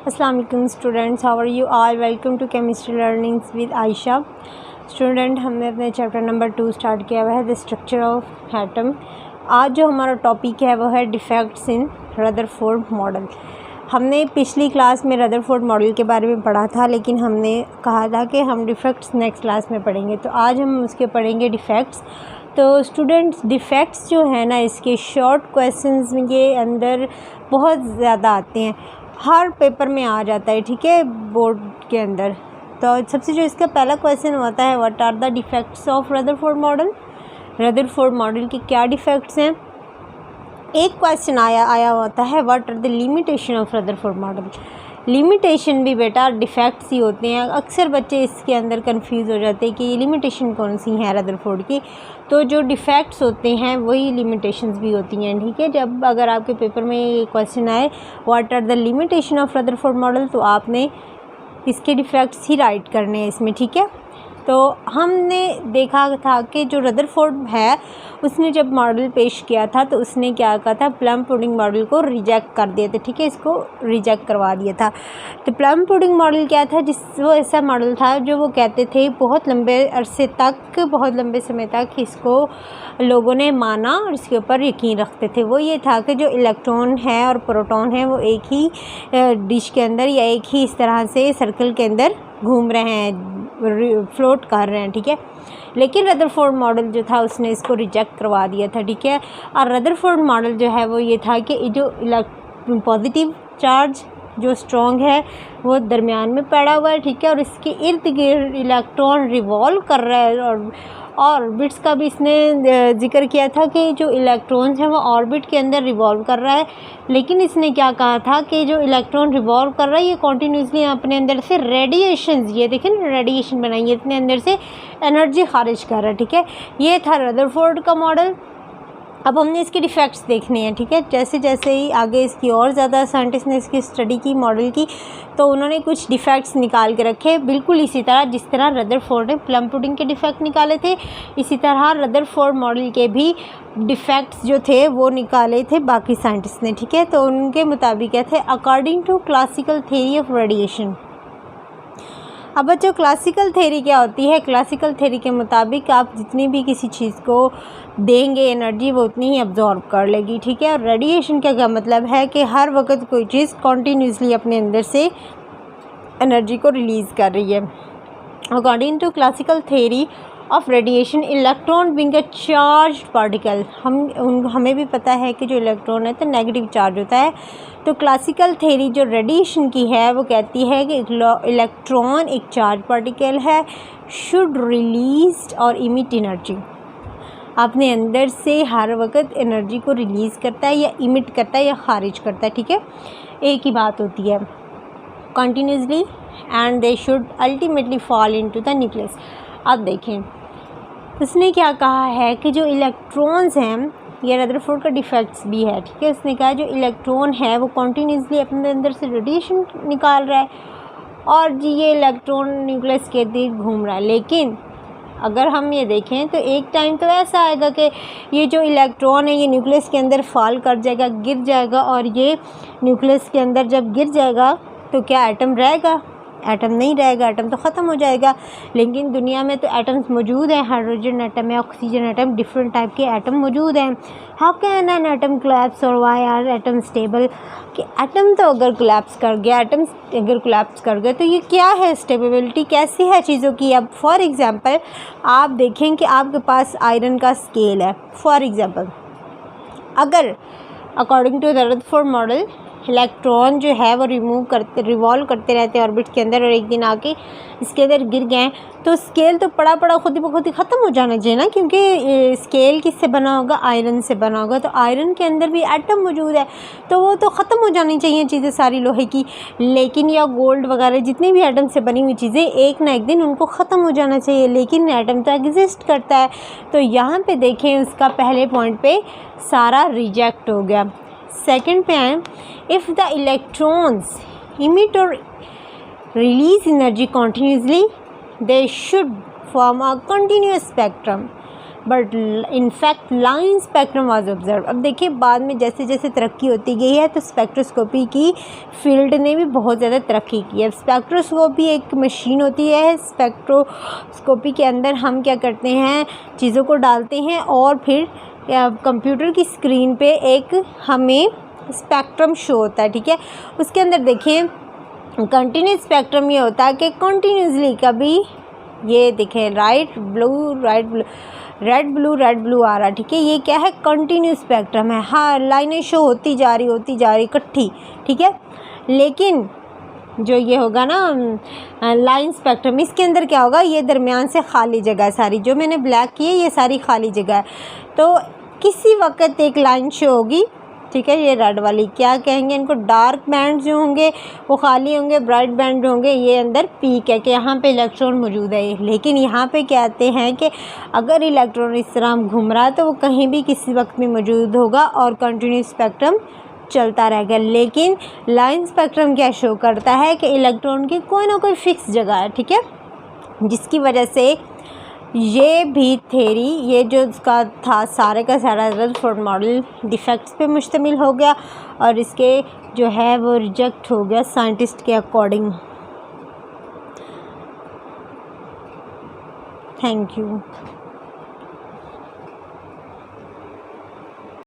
अस्सलाम वालेकुम students, how are you all. Welcome to chemistry learnings with Ayesha. Student, हमने अपने चैप्टर नंबर 2 स्टार्ट किया हुआ है द स्ट्रक्चर ऑफ एटम। आज जो हमारा टॉपिक है वो है डिफेक्ट्स इन रदरफोर्ड मॉडल। हमने पिछली क्लास में रदरफोर्ड मॉडल के बारे में पढ़ा था, लेकिन हमने कहा था कि हम डिफेक्ट्स नेक्स्ट क्लास में पढ़ेंगे, तो आज हम उसके पढ़ेंगे डिफेक्ट्स। तो स्टूडेंट्स, डिफेक्ट्स जो है ना, इसके शॉर्ट क्वेश्चंस के अंदर बहुत ज़्यादा आते हैं, हर पेपर में आ जाता है, ठीक है, बोर्ड के अंदर। तो सबसे जो इसका पहला क्वेश्चन होता है, what are the defects of Rutherford model. Rutherford model के क्या डिफेक्ट्स हैं। एक क्वेश्चन आया होता है, what are the limitation of Rutherford model. Limitation भी बेटा डिफेक्ट्स ही होते हैं। अक्सर बच्चे इसके अंदर कंफ्यूज हो जाते हैं कि ये लिमिटेशन कौन सी है रदरफोर्ड की। तो जो डिफेक्ट्स होते हैं वही लिमिटेशंस भी होती हैं, ठीक है। जब अगर आपके पेपर में ये क्वेश्चन आए what are the limitation of Rutherford model, तो आपने इसके डिफेक्ट्स ही राइट करने हैं इसमें, ठीक है। तो हमने देखा था कि जो रदरफोर्ड है उसने जब मॉडल पेश किया था तो उसने क्या कहा था, प्लम पुडिंग मॉडल को रिजेक्ट कर दिया था, ठीक है, इसको रिजेक्ट करवा दिया था। तो प्लम पुडिंग मॉडल क्या था, वो ऐसा मॉडल था जो वो कहते थे बहुत लंबे अरसे तक, बहुत लंबे समय तक इसको लोगों ने माना और इसके ऊपर यकीन रखते थे। वो ये था कि जो इलेक्ट्रॉन है और प्रोटॉन है वो एक ही डिश के अंदर या एक ही इस तरह से सर्कल के अंदर घूम रहे हैं, फ्लोट कर रहे हैं, ठीक है। लेकिन रदरफोर्ड मॉडल जो था उसने इसको रिजेक्ट करवा दिया था, ठीक है। और रदरफोर्ड मॉडल जो है वो ये था कि जो पॉजिटिव चार्ज जो स्ट्रॉन्ग है वो दरमियान में पड़ा हुआ है, ठीक है, और इसके इर्द गिर्द इलेक्ट्रॉन रिवॉल्व कर रहा है। और ऑर्बिट्स का भी इसने जिक्र किया था कि जो इलेक्ट्रॉन्स हैं वो ऑर्बिट के अंदर रिवॉल्व कर रहा है। लेकिन इसने क्या कहा था कि जो इलेक्ट्रॉन रिवॉल्व कर रहा है ये कॉन्टीन्यूसली अपने अंदर से रेडिएशन, ये देखें रेडिएशन बनाइए, इतने अंदर से एनर्जी खारिज कर रहा है, ठीक है। ये था रदरफोर्ड का मॉडल। अब हमने इसके डिफेक्ट्स देखने हैं, ठीक है। जैसे जैसे ही आगे इसकी और ज़्यादा साइंटिस्ट ने इसकी स्टडी की मॉडल की, तो उन्होंने कुछ डिफेक्ट्स निकाल के रखे, बिल्कुल इसी तरह जिस तरह रदरफोर्ड ने प्लम पुडिंग के डिफेक्ट निकाले थे, इसी तरह रदरफोर्ड मॉडल के भी डिफेक्ट्स जो थे वो निकाले थे बाकी साइंटिस्ट ने, ठीक है। तो उनके मुताबिक क्या थे, according to classical theory of radiation. अब बच्चों, क्लासिकल थ्योरी क्या होती है। क्लासिकल थ्योरी के मुताबिक आप जितनी भी किसी चीज़ को देंगे एनर्जी वो उतनी ही अब्जॉर्ब कर लेगी, ठीक है। और रेडिएशन का क्या मतलब है कि हर वक्त कोई चीज़ कॉन्टीन्यूसली अपने अंदर से एनर्जी को रिलीज़ कर रही है। According to classical theory of radiation, electron being a charged particle, हमें भी पता है कि जो इलेक्ट्रॉन है तो नेगेटिव चार्ज होता है। तो क्लासिकल थ्योरी जो रेडिएशन की है वो कहती है कि इलेक्ट्रॉन एक चार्ज पार्टिकल है, शुड रिलीज और इमिट एनर्जी, अपने अंदर से हर वक्त एनर्जी को रिलीज़ करता है या इमिट करता है या खारिज करता है, ठीक है, एक ही बात होती है, continuously, and they should ultimately fall into the nucleus. अब देखें उसने क्या कहा है कि जो इलेक्ट्रॉन्स हैं, ये रदरफोर्ड का डिफेक्ट्स भी है, ठीक है। उसने कहा जो इलेक्ट्रॉन है वो कॉन्टीन्यूसली अपने अंदर से रेडिएशन निकाल रहा है और ये इलेक्ट्रॉन न्यूक्लियस के इर्द घूम रहा है। लेकिन अगर हम ये देखें तो एक टाइम तो ऐसा आएगा कि ये जो इलेक्ट्रॉन है ये न्यूक्लियस के अंदर फॉल कर जाएगा, गिर जाएगा, और ये न्यूक्लियस के अंदर जब गिर जाएगा तो क्या एटम रहेगा? एटम नहीं रहेगा, एटम तो ख़त्म हो जाएगा। लेकिन दुनिया में तो एटम्स मौजूद हैं, हाइड्रोजन एटम है, ऑक्सीजन एटम, डिफरेंट टाइप के एटम मौजूद हैं। How can an atom collapse और व्हाई आर एटम स्टेबल, कि एटम तो अगर कोलैप्स कर गया, एटम्स अगर कोलैप्स कर गए तो ये क्या है, स्टेबिलिटी कैसी है चीज़ों की। अब फॉर एग्ज़ाम्पल आप देखें कि आपके पास आयरन का स्केल है, फॉर एग्ज़ाम्पल अगर according to Rutherford model electron जो है वो रिवॉल्व करते रहते हैं ऑर्बिट के अंदर, और एक दिन आके इसके अंदर गिर गए तो स्केल तो पड़ा खुद ब खुद ही ख़त्म हो जाना चाहिए ना, क्योंकि स्केल किससे बना होगा, आयरन से बना होगा। तो आयरन के अंदर भी एटम मौजूद है तो वो तो ख़त्म हो जानी चाहिए चीज़ें सारी लोहे की। लेकिन या गोल्ड वगैरह जितनी भी एटम से बनी हुई चीज़ें, एक ना एक दिन उनको ख़त्म हो जाना चाहिए, लेकिन एटम तो एग्जिस्ट करता है। तो यहाँ पे देखें उसका पहले पॉइंट पे सारा रिजेक्ट हो गया। सेकंड पे आए, इफ़ द इलेक्ट्रॉन्स इमिट और release energy continuously they should form a continuous spectrum. But in fact line spectrum was observe. अब देखिए बाद में जैसे जैसे तरक्की होती गई है तो स्पेक्ट्रोस्कोपी की फील्ड ने भी बहुत ज़्यादा तरक्की की है। स्पेक्ट्रोस्कोपी एक मशीन होती है, स्पेक्ट्रोस्कोपी के अंदर हम क्या करते हैं, चीज़ों को डालते हैं और फिर कंप्यूटर की स्क्रीन पे एक हमें स्पेक्ट्रम शो होता है, ठीक है। उसके अंदर देखिए कंटिन्यूस स्पेक्ट्रम ये होता है कि कंटिन्यूसली कभी ये देखें रेड ब्लू आ रहा, ठीक है, ये क्या है, कंटिन्यूस स्पेक्ट्रम है। हाँ, लाइनें शो होती जा रही इकट्ठी, ठीक है। लेकिन जो ये होगा ना लाइन स्पेक्ट्रम, इसके अंदर क्या होगा, ये दरमियान से खाली जगह है सारी, जो मैंने ब्लैक की है ये सारी खाली जगह है। तो किसी वक्त एक लाइन शो होगी, ठीक है, ये रेड वाली, क्या कहेंगे इनको, डार्क बैंड जो होंगे वो खाली होंगे, ब्राइट बैंड होंगे, ये अंदर पीक है कि यहाँ पे इलेक्ट्रॉन मौजूद है। लेकिन यहाँ पे कहते हैं कि अगर इलेक्ट्रॉन इस तरह घूम रहा है तो वो कहीं भी किसी वक्त में मौजूद होगा और कंटिन्यूस स्पेक्ट्रम चलता रहेगा। लेकिन लाइन स्पेक्ट्रम क्या शो करता है कि इलेक्ट्रॉन की कोई ना कोई फिक्स जगह है, ठीक है, जिसकी वजह से ये भी थेरी, ये जो इसका था सारे का सारा रदरफोर्ड मॉडल डिफेक्ट्स पे मुश्तमिल हो गया और इसके जो है वो रिजेक्ट हो गया साइंटिस्ट के अकॉर्डिंग। Thank you.